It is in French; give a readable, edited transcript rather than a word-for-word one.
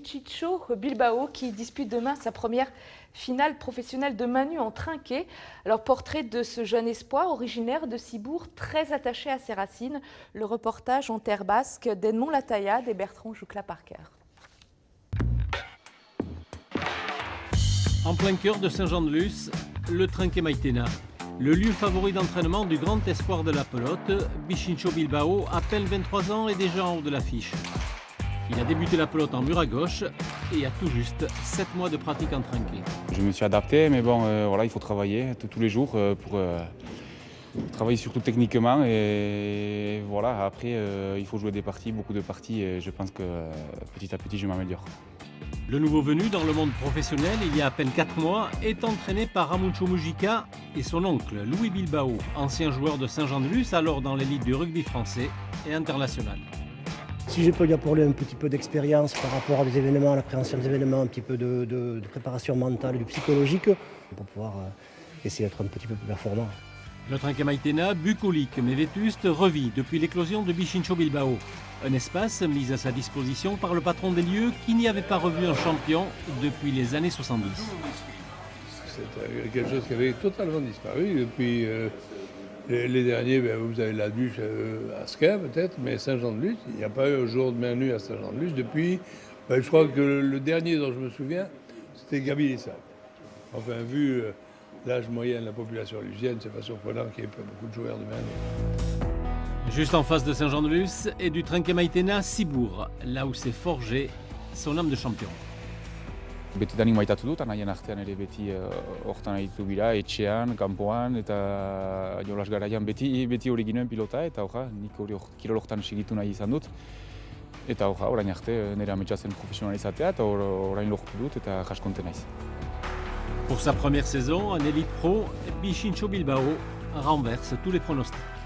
Chicho Bilbao qui dispute demain sa première finale professionnelle de main nue en trinquet. Alors, portrait de ce jeune espoir originaire de Cibourg, très attaché à ses racines. Le reportage en terre basque d'Edmond Latayade et Bertrand Joucla-Parker. En plein cœur de Saint-Jean-de-Luz, le Trinquet Maïtena. Le lieu favori d'entraînement du grand espoir de la pelote, Bichincho Bilbao, à peine 23 ans et déjà en haut de l'affiche. Il a débuté la pelote en mur à gauche et a tout juste 7 mois de pratique en trinquet. Je me suis adapté, mais bon, voilà, il faut travailler tous les jours pour travailler surtout techniquement. Et voilà, après, il faut jouer des parties, beaucoup de parties, et je pense que petit à petit, je m'améliore. Le nouveau venu dans le monde professionnel, il y a à peine 4 mois, est entraîné par Ramuncho Mujica et son oncle, Louis Bilbao, ancien joueur de Saint-Jean-de-Luz, alors dans l'élite du rugby français et international. Si je peux lui apporter un petit peu d'expérience par rapport à des événements, à l'appréhension des événements, un petit peu de préparation mentale et du psychologique, pour pouvoir essayer d'être un petit peu plus performant. Le Trinquet Maïtena, bucolique mais vétuste, revit depuis l'éclosion de Bichincho Bilbao. Un espace mis à sa disposition par le patron des lieux qui n'y avait pas revu un champion depuis les années 70. C'est quelque chose qui avait totalement disparu depuis les derniers. Vous avez la Duche à Sca peut-être, mais Saint-Jean-de-Luz, il n'y a pas eu un jour de main nue à Saint-Jean-de-Luz depuis. Je crois que le dernier dont je me souviens, c'était Gabi Lissa. Enfin, vu l'âge moyen de la population lusienne, c'est pas surprenant qu'il n'y ait pas beaucoup de joueurs de main nue. Juste en face de Saint-Jean-de-Luz et du Trinquet Maïtena, Cibourg, là où s'est forgé son âme de champion. Betidanik maitatu dut, anaien artean ere beti hortan aritu gira, etxean, kanpoan, eta jolas garaian beti hori ginoen pilota, eta nik hori kirol hortan segitu nahi izan dut. Eta orain arte nire ametsa zen profesionalizatea, eta orain lortu dut, eta jaskonte naiz. Pour sa première saison en élite pro, Bichincho Bilbao renverse tous les pronostics.